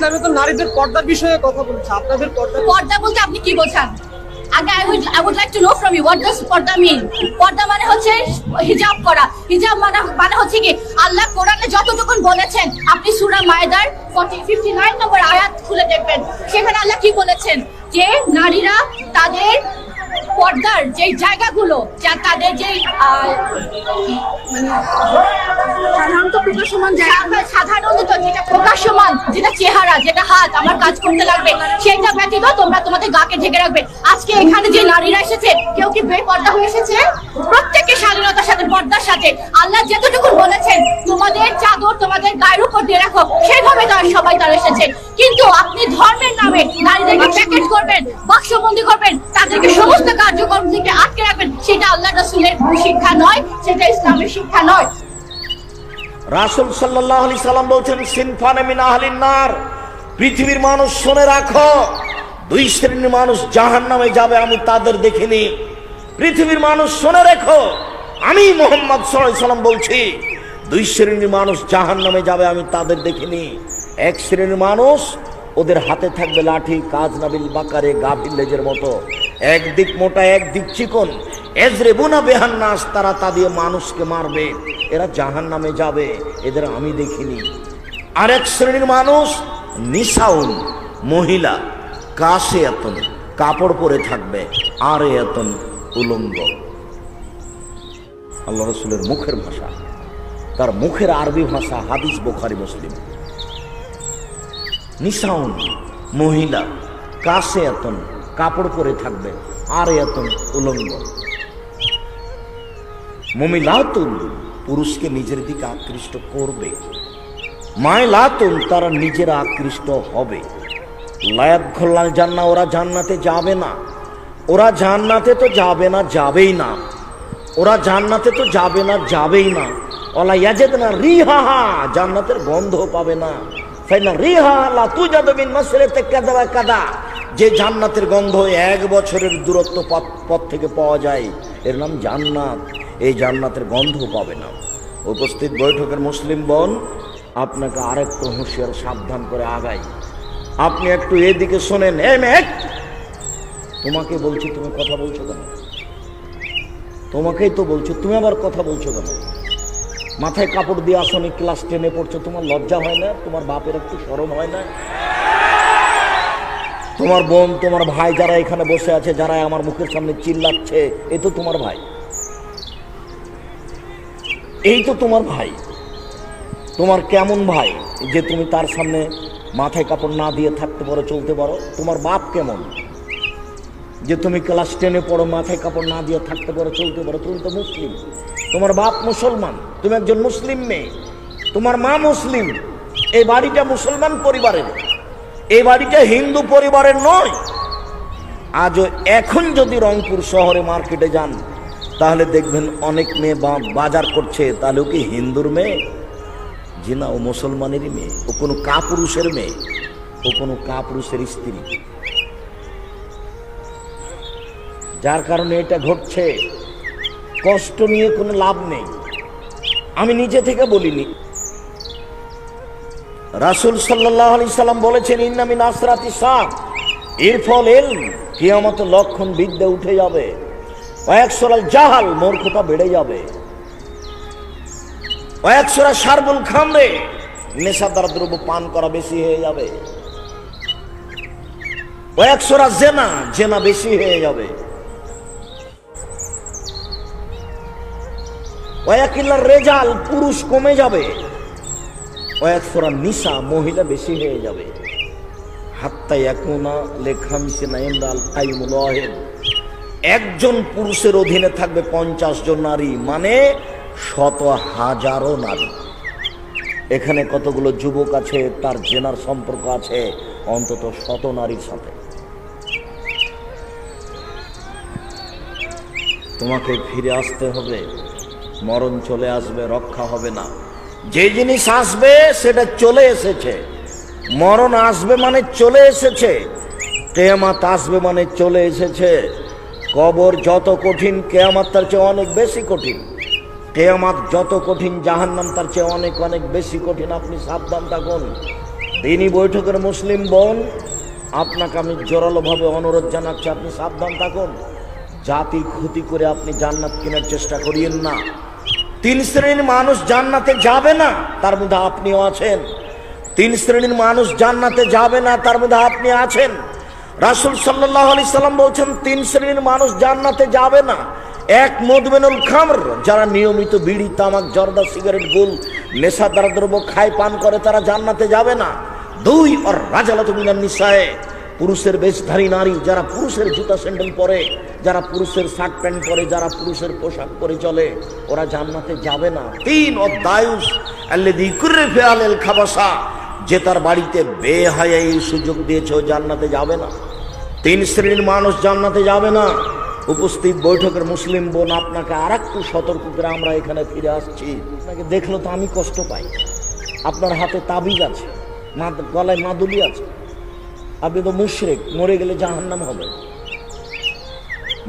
ইসলামে তো নারীদের পর্দার বিষয়ে কথা বলছে, আপনাদের পর্দা বলতে আপনি কি বোঝান? আগে I would like to know from you, what does পর্দা mean? পর্দা মানে হচ্ছে হিজাব করা। হিজাব মানে হচ্ছে কি, আল্লাহ কোরআনে যতটুকু বলেছেন, আপনি সূরা মায়েদার 59 নম্বর আয়াত খুলে দেখবেন, সেখানে আল্লাহ কি বলেছেন যে নারীরা তাদের পর্দার যে জায়গাগুলো, যা তাদের যে সাধারণত যেটা প্রকাশমান, যেটা চেহারা, যেটা হাত আমার কাজ করতে লাগবে, সেটা ব্যতীত তোমরা তোমাদের গাকে ঢেকে রাখবে। আজকে এখানে যে নারীরা এসেছে, কেউ কি বেপর্দা হয়ে এসেছে? প্রত্যেককে স্বাধীনতার সাথে, পর্দার সাথে আল্লাহ যতটুকু বলেছেন তোমাদের চাদর তোমাদের গায়ের উপর দিয়ে রাখো, সেভাবে সবাই তারা এসেছে। কিন্তু আপনি ধর্মের নামে নারীদেরকে প্যাকেট করবেন, বাক্সবন্দি করবেন, তাদেরকে সমস্ত কার্যক্রম থেকে আটকে রাখবেন, সেটা আল্লাহ রাসূলের শিক্ষা নয়, সেটা ইসলামের শিক্ষা নয়। রাসূল সাল্লাল্লাহু আলাইহি সাল্লাম বলছেন, সিনফানে মিন আহলিন নার, পৃথিবীর মানুষ শুনে রাখো, দুই শ্রেণীর মানুষ জাহান্নামে যাবে, আমি তাদের দেখিনি। পৃথিবীর মানুষ শুনে রেখো, আমি মুহাম্মদ সাল্লাল্লাহু আলাইহি সাল্লাম বলছি, দুই শ্রেণীর মানুষ জাহান্নামে যাবে, আমি তাদের দেখিনি। এক শ্রেণীর মানুষ, ওদের হাতে থাকবে লাঠি, কাজ নাবিল বাকারে, গাভীর লেজের মতো, একদিক মোটা একদিক চিকন, এজরেবুনা বিহান নাস, তারা তা দিয়ে মানুষকে মারবে, এরা জাহান্নামে যাবে, এদের আমি দেখিনি। আরেক শ্রেণীর মানুষ নিসাউন, মহিলা, কাসিয়াতুন, কাপড় পরে থাকবে, আর এতন, উলঙ্গ। আল্লাহ রাসূলের মুখের ভাষা, তার মুখের আরবি ভাষা, হাদিস বুখারী মুসলিম। নিসাউন, মহিলা, কাসিয়াতুন, কাপড় পরে থাকবে, আর এতন, উলঙ্গ। মুমিলাতুন, পুরুষকে নিজের দিকে আকৃষ্ট করবে, মাইলাতুন, তারা নিজেরা আকৃষ্ট হবে। লায়াদখুলুল জান্নাহ, ওরা জান্নাতে যাবে না, ওরা জান্নাতে তো যাবে না, যাবেই না, ওরা জান্নাতে তো যাবে না, যাবেই না। ওয়ালা ইয়াজিদনা রিহাহা, জান্নাতের গন্ধ পাবে না। ফাইনা রিহা লা তুজাদু মিন মাসরিতি কাযা ওয়া কাযা, যে জান্নাতের গন্ধ 1 বছরের দূরত্ব পথ থেকে পাওয়া যায়, এর নাম জান্নাত। এই জান্নাতের গন্ধ পাবে না। উপস্থিত বৈঠকের মুসলিম বোন, আপনাকে আরেকটু হুঁশিয়ার সাবধান করে আগাই। আপনি একটু এদিকে শোনেন। তোমাকে বলছি, তুমি কথা বলছো কেন? তোমাকেই তো বলছো, তুমি আবার কথা বলছো কেন? মাথায় কাপড় দিয়ে আসনি, ক্লাস 10-এ পড়ছো, তোমার লজ্জা হয় না? তোমার বাপের একটু শরম হয় না? তোমার বোন, তোমার ভাই যারা এখানে বসে আছে, যারা আমার মুখের সামনে চিল্লাচ্ছে, এ তো তোমার ভাই, এই তো তোমার ভাই। তোমার কেমন ভাই যে তুমি তার সামনে মাথায় কাপড় না দিয়ে থাকতে পারো, চলতে পারো? তোমার বাপ কেমন যে তুমি ক্লাস 10-এ পড়ো, মাথায় কাপড় না দিয়ে থাকতে পারো, চলতে পারো? তুমি তো মুসলিম, তোমার বাপ মুসলমান, তুমি একজন মুসলিম মেয়ে, তোমার মা মুসলিম। এই বাড়িটা মুসলমান পরিবারের, এই বাড়িটা হিন্দু পরিবারের নয়। আজও এখন যদি রংপুর শহরে মার্কেটে যান, তাহলে দেখবেন অনেক মেয়ে বাজার করছে, তাহলে ও কি হিন্দুর মেয়ে? জি না, ও মুসলমানেরই মেয়ে, ও কোনো কাপুরুষের মেয়ে, ও কোনো কাপুরুষের স্ত্রী। যার কারণে এটা ঘটছে। কষ্ট নিয়ে কোনো লাভ নেই, আমি নিজে থেকে বলিনি। রাসূল সাল্লাল্লাহু আলাইহি সাল্লাম বলেছেন, ইন্না মিন আসরাতিস সাআ, এর ফল ইলম, কিয়ামতের লক্ষণ বিদ্যা উঠে যাবে। ওয়ায়াকসুরাল জাহাল, মূর্খতা বেড়ে যাবে। ওয়ায়াকসুরা শারবুল খামরে, নেশাদার দ্রব্য পান করা বেশি হয়ে যাবে। ওয়ায়াকসুরা জেনা, জেনা বেশি হয়ে যাবে। ওয়ায়াকিল্লার রেজাল, পুরুষ কমে যাবে। ওয়ায়াকসুরা নিসা, মহিলা বেশি হয়ে যাবে। হাত্তা ইয়াকুনা লিখামসিনা ইমরাল কাইমুল ওয়াহিদ, একজন পুরুষের অধীনে থাকবে 50 জন নারী, মানে 100,000 নারী। এখানে কতগুলো যুবক আছে, তার জেনার সম্পর্ক আছে অন্তত 100 নারীর সাথে। তোমাকে ফিরে আসতে হবে, মরণ চলে আসবে, রক্ষা হবে না। যে জিনিস আসবে সেটা চলে এসেছে, মরণ আসবে মানে চলে এসেছে, কিয়ামত আসবে মানে চলে এসেছে। কবর যত কঠিন, কিয়ামত তার চেয়ে অনেক বেশি কঠিন। কিয়ামত যত কঠিন, জাহান্নাম তার চেয়ে অনেক অনেক বেশি কঠিন। আপনি সাবধান থাকুন। দিনী বৈঠকের মুসলিম বোন, আপনাকে আমি জোরালোভাবে অনুরোধ জানাচ্ছি, আপনি সাবধান থাকুন। জাতির ক্ষতি করে আপনি জান্নাত কেনার চেষ্টা করিয়েন না। 3 শ্রেণীর মানুষ জান্নাতে যাবে না, তার মধ্যে আপনিও আছেন। 3 শ্রেণীর মানুষ জান্নাতে যাবে না, তার মধ্যে আপনি আছেন। রাসূল সাল্লাল্লাহু আলাইহি সাল্লাম বলছেন 3 শ্রেণীর মানুষ জান্নাতে যাবে না। 1, মুদমিনুল খামর, যারা নিয়মিত বিড়ি, তামাক, জর্দা, সিগারেট, গুল, নেশাদার দ্রব্য খায়, পান করে, তারা জান্নাতে যাবে না। 2, আর রাজালাতু মিনান নিসায়ে, পুরুষের বেশধারী নারী, যারা পুরুষের জুতা স্যান্ডেল পরে, যারা পুরুষের শার্ট প্যান্ট পরে, যারা পুরুষের পোশাক পরে চলে, ওরা জান্নাতে যাবে না। 3, অদায়ুস আল্লাযী কুরফি আলাল খাবাসা, যে তার বাড়িতে বেহায়াই সুযোগ দিয়েছে, ও জান্নাতে যাবে না। 3 শ্রেণীর মানুষ জান্নাতে যাবে না। উপস্থিত বৈঠকের মুসলিম বোন, আপনাকে আর একটু সতর্ক করে আমরা এখানে ফিরে আসছি। আপনাকে দেখলো তো আমি কষ্ট পাই। আপনার হাতে তাবিজ আছে, গলায় মাদুলি আছে, আপনি তো মুশরিক, মরে গেলে জাহান্নাম হবে।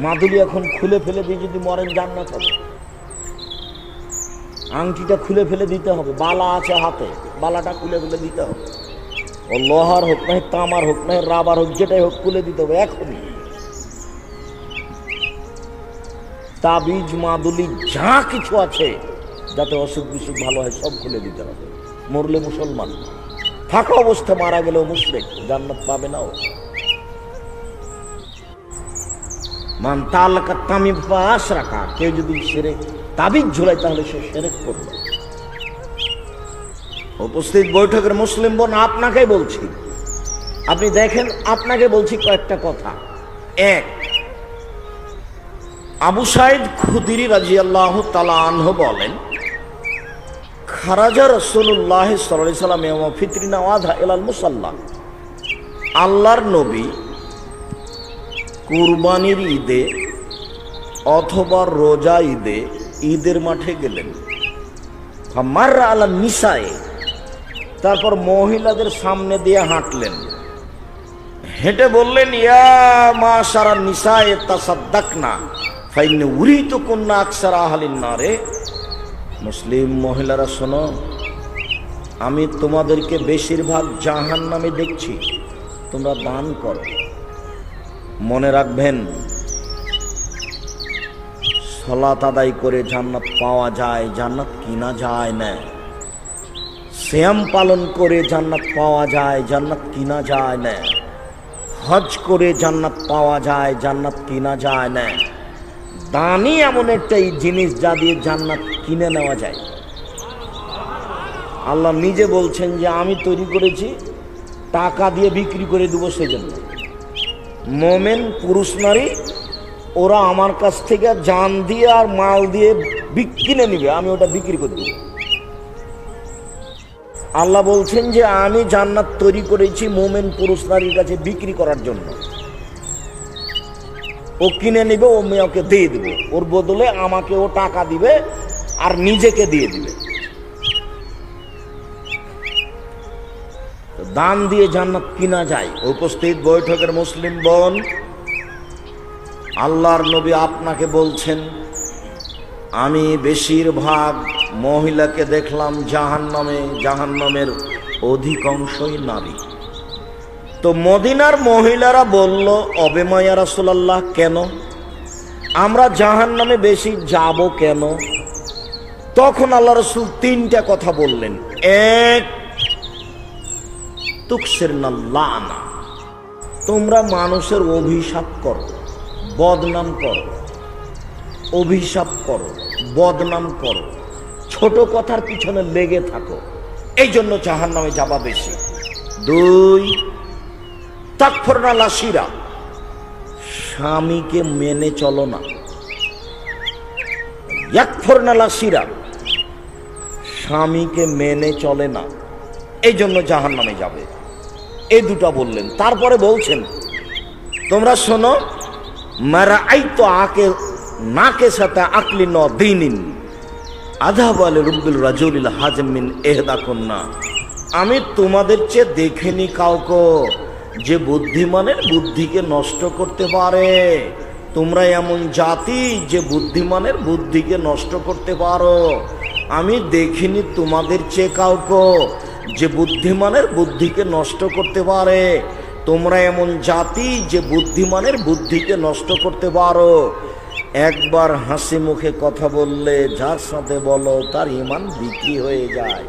মাদুলি এখন খুলে ফেলে দিয়ে যদি মরেন, জান্নাত হবে। আংটিটা খুলে ফেলে দিতে হবে। বালা আছে হাতে, বালাটা খুলে ফেলে দিতে হবে। ও লোহার হোক না, তামার হোক না, রাবার হোক, যেটাই হোক, খুলে দিতে হবে এখনই। তাবিজ, মাদুলি, যা কিছু আছে, যাতে অসুখ বিসুখ ভালো হয়, সব খুলে দিতে হবে। মরলে মুসলমান, থাকা অবস্থা মারা গেলেও মুশরিক, জান্নাত পাবে না ও। মান তাআল্লাকা তামিম ফাশরাকা, কেউ যদি শিরক তাবিজ ঝুলায় তাহলে সে শিরক করবে। উপস্থিত বৈঠকের মুসলিম বোন, আপনাকে বলছি, আপনি দেখেন, আপনাকে বলছি কয়েকটা কথা। 1, আবু সাঈদ খুদরি রাদিয়াল্লাহু তাআলা আনহু বলেন, খারাজা রাসূলুল্লাহ সাল্লাল্লাহু আলাইহি ওয়াসাল্লাম ইয়াওমা ফিতরিনা ওয়াদা ইলাল মুসাল্লা, আল্লাহর নবী কুরবানির ঈদে অথবা রোজা ঈদে ঈদের মাঠে গেলেন। ফামাররা আলা নিসায়ে, তারপর মহিলাদের সামনে দিয়ে হাঁটলেন। হেঁটে বললেন, ইয়া মাশারা নিসায়ে তাসাদ্দাকনা ফাইন্না উরিতুকুন্না আকসারা আহলিন নারে। মুসলিম মহিলারা শোনো, আমি তোমাদেরকে বেশিরভাগ জাহান্নামে দেখছি, তোমরা দান করো। মনে রাখবেন, সালাত আদায় করে জান্নাত পাওয়া যায়, জান্নাত কিনা যায় না। সিয়াম পালন করে জান্নাত পাওয়া যায়, জান্নাত কিনা যায় না। হজ করে জান্নাত পাওয়া যায়, জান্নাত কিনা যায় না। দানই এমন একটা জিনিস যা দিয়ে জান্নাত কিনে নেওয়া যায়। আল্লাহ নিজে বলছেন যে আমি তৈরি করেছি, টাকা দিয়ে বিক্রি করে দেবো। সেজন্য মোমেন পুরুষ নারী, ওরা আমার কাছ থেকে জান দিয়ে আর মাল দিয়ে কিনে নিবে, আমি ওটা বিক্রি করে দেব। আল্লাহ বলছেন যে আমি জান্নাত তৈরি করেছি মোমেন পুরুষ নারীর কাছে বিক্রি করার জন্য। ও কিনে নিবে, ও মেয়েকে দিয়ে দিবে, ওর বদলে আমাকে ও টাকা দিবে আর নিজেকে দিয়ে দিবে। দান দিয়ে জান্নাত কিনা যায়। উপস্থিত বৈঠকের মুসলিম বোন, আল্লাহর নবী আপনাকে বলছেন, আমি বেশিরভাগ মহিলাকে দেখলাম জাহান্নামে, জাহান্নামের অধিকাংশই নারী। তো মদিনার মহিলারা বলল, অবেমা ইয়া রাসূলুল্লাহ, কেন আমরা জাহান্নামে বেশি যাব কেন? তখন আল্লাহ রাসূল 3টা কথা বললেন। 1, তুকসিরনাল লানা, তোমরা মানুষের অভিশাপ করো, বদনাম করো, অভিশাপ করো, বদনাম করো, ছোট কথার পিছনে লেগে থাকো, এই জন্য জাহান্নামে যাবা বেশি। 2, তাকফুরনা লাশিরা, স্বামীকে মেনে চলো না। ইয়াকফুরনা লাশিরা, স্বামীকে মেনে চলে না, এই জন্য জাহান্নামে যাবে। এই দুটা বললেন। তারপরে বলছেন, তোমরা শোনো, মারা আইতো আকে নাকে সাথে আকলি ন দিনিন আধাব আল রুব্বিল রাজুলিল হাজম মিন এহদা কন্যা, আমি তোমাদের চেয়ে দেখিনি কাউকে যে বুদ্ধিমানের বুদ্ধিকে নষ্ট করতে পারে। তোমরা এমন জাতি যে বুদ্ধিমানের বুদ্ধিকে নষ্ট করতে পারো। আমি দেখিনি তোমাদের চেয়ে কাউকে যে বুদ্ধিমানের বুদ্ধিকে নষ্ট করতে পারে। তোমরা এমন জাতি যে বুদ্ধিমানের বুদ্ধিকে নষ্ট করতে পারো। একবার হাসি মুখে কথা বললে যার সাথে বলো তার ঈমান বিক্রি হয়ে যায়।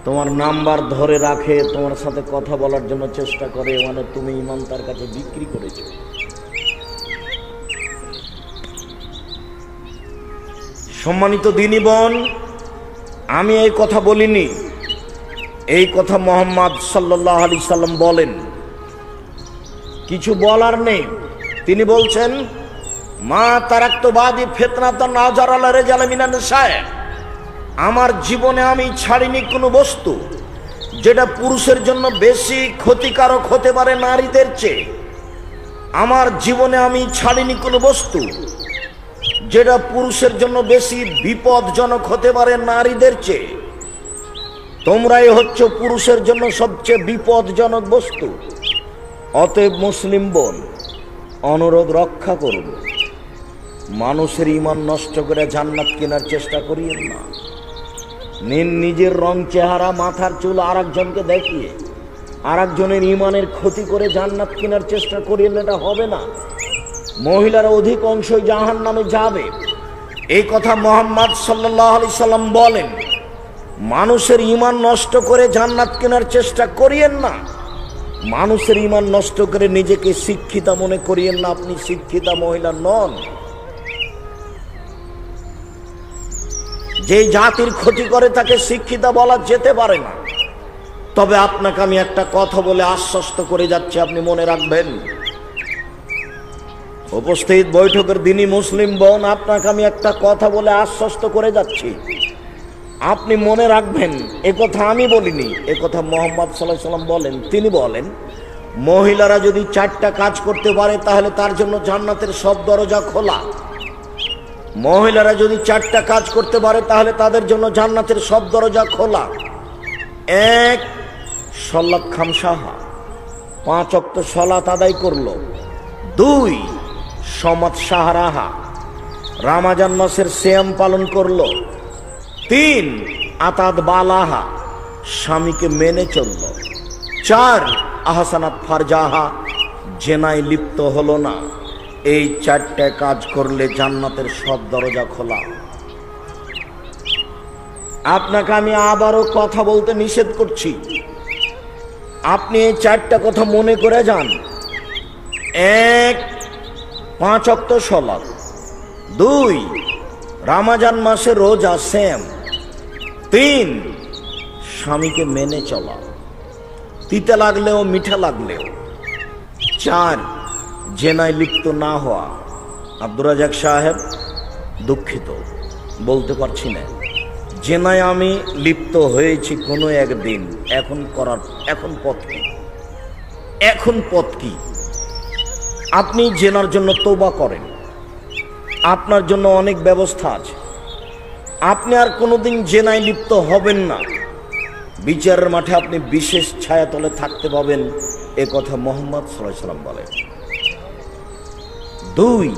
তোমার নাম্বার ধরে রাখে, তোমার সাথে কথা বলার জন্য চেষ্টা করে, মানে তুমি ঈমান তার কাছে বিক্রি করেছো। সম্মানিত দিনী বোন, আমি এই কথা বলিনি, এই কথা মুহাম্মদ সাল্লাল্লাহু আলাইহি সাল্লাম বলেন। কিছু বলার নেই। তিনি বলছেন, মা তারাক্তু বাদি ফিতনাতান আযার আলা রিজাল মিনান নিসায়ে, আমার জীবনে আমি ছাড়িনি কোনো বস্তু যেটা পুরুষের জন্য বেশি ক্ষতিকারক হতে পারে নারীদের চেয়ে। আমার জীবনে আমি ছাড়িনি কোনো বস্তু যেটা পুরুষের জন্য বেশি বিপদজনক হতে পারে নারীদের চেয়ে। তোমরাই হচ্ছ পুরুষের জন্য সবচেয়ে বিপদজনক বস্তু। অতএব মুসলিম বোন, অনুরোধ রক্ষা করুন, মানুষের ঈমান নষ্ট করে জান্নাত কেনার চেষ্টা করিয়েন না। নিজের রং চেহারা মাথার চুল আর একজনকে দেখিয়ে আর একজনের ঈমানের ক্ষতি করে জান্নাত কেনার চেষ্টা করিয়েন, এটা হবে না। মহিলারা অধিক অংশই জাহান্নামে যাবে, এই কথা মুহাম্মদ সাল্লাল্লাহু আলাইহি সাল্লাম বলেন। মানুষের ঈমান নষ্ট করে জান্নাত কেনার চেষ্টা করিয়েন না। মানুষের ঈমান নষ্ট করে নিজেকে শিক্ষিতা মনে করিয়েন না, আপনি শিক্ষিতা মহিলা নন। যে জাতির ক্ষতি করে তাকে শিক্ষিতা বলা যেতে পারে না। তবে আপনাকে আমি একটা কথা বলে আশ্বস্ত করে যাচ্ছি, আপনি মনে রাখবেন। উপস্থিত বৈঠকের দিনই মুসলিম বোন, আপনাকে আমি একটা কথা বলে আশ্বস্ত করে যাচ্ছি, আপনি মনে রাখবেন। এ কথা আমি বলিনি, এ কথা মুহাম্মদ সাল্লাল্লাহু আলাইহি সাল্লাম বলেন। তিনি বলেন, মহিলারা যদি 4টা কাজ করতে পারে তাহলে তার জন্য জান্নাতের সব দরজা খোলা। মহিলারা যদি 4টা কাজ করতে পারে তাহলে তাদের জন্য জান্নাতের সব দরজা খোলা। 1, সালাত খামসাহা, 5 ওয়াক্ত সালাত আদায় করলো। 2, সমাত সাহারাহা, রমজান মাসের সিয়াম পালন করলো। 3, আতাদ বালাহা, স্বামীকে মেনে চলল। 4, আহসানাত ফারজাহা, জেনায় লিপ্ত হলো না। এই 4টা কাজ করলে জান্নাতের সব দরজা খোলা। আপনাকে আমি আবারও কথা বলতে নিষেধ করছি, আপনি এই 4টা কথা মনে করে যান। 1, 5 ওয়াক্ত সালাত। 2, রমজান মাসে রোজা সিয়াম। 3, স্বামীকে মেনে চলা, তিতে লাগলেও মিঠা লাগলেও। 4, জেনায় লিপ্ত না হওয়া। আব্দুর রাজাক সাহেব, দুঃখিত বলতে পারছি না, জেনায় আমি লিপ্ত হয়েছি কোনো একদিন। এখন পথ কি? এখন পথ কি? আপনি জেনার জন্য তওবা করেন, আপনার জন্য অনেক ব্যবস্থা আছে। আপনি আর কোনোদিন জেনায় লিপ্ত হবেন না। বিচারের মাঠে আপনি বিশেষ ছায়াতলে থাকতে পাবেন, এ কথা মুহাম্মদ সাল্লাল্লাহু আলাইহি সাল্লাম বলেন। 2,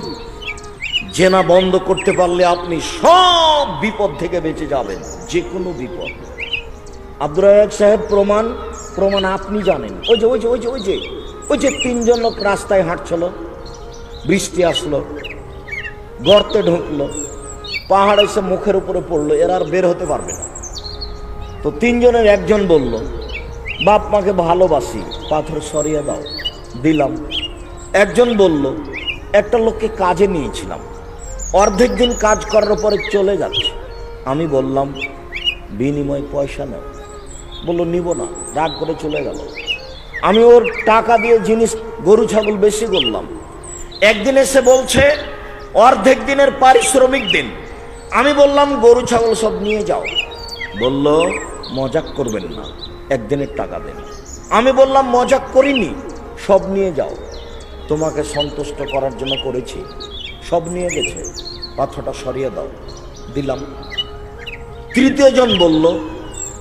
জেনা বন্ধ করতে পারলে আপনি সব বিপদ থেকে বেঁচে যাবেন, যে কোনো বিপদ। আব্দুর রাজাক সাহেব, প্রমাণ আপনি জানেন। ওই যে 3 জন লোক রাস্তায় হাঁটছিল, বৃষ্টি আসলো, গর্তে ঢুকলো, পাহাড় এসে মুখের উপরে পড়লো, এরা আর বের হতে পারবে না। তো 3 জনের একজন বলল, বাপ মাকে ভালোবাসি, পাথর সরিয়ে দাও, দিলাম। একজন বলল, একটা লোককে কাজে নিয়েছিলাম, অর্ধেক দিন কাজ করার পরে চলে যাচ্ছে, আমি বললাম বিনিময় পয়সা নাও। বললো নিব না, রাগ করে চলে গেল। আমি ওর টাকা দিয়ে জিনিস গরু ছাগল বেশি করলাম। একদিন এসে বলছে অর্ধেক দিনের পারিশ্রমিক দিন। আমি বললাম গরু ছাগল সব নিয়ে যাও। বলল মজাক করবেন না, একদিনের টাকা দেন। আমি বললাম মজাক করিনি, সব নিয়ে যাও, তোমাকে সন্তুষ্ট করার জন্য করেছি। সব নিয়ে গেছে, পাথরটা সরিয়ে দাও, দিলাম। 3য় জন বলল,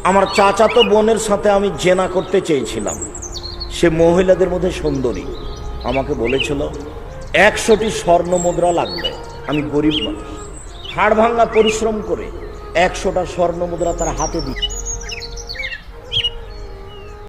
আমার চাচাতো বোনের সাথে আমি জেনা করতে চেয়েছিলাম, সে মহিলাদের মধ্যে সুন্দরী, আমাকে বলেছিল 100টি স্বর্ণ মুদ্রা লাগবে। আমি গরিব মানুষ, হাড় ভাঙা পরিশ্রম করে 100টা স্বর্ণ মুদ্রা তার হাতে দিই।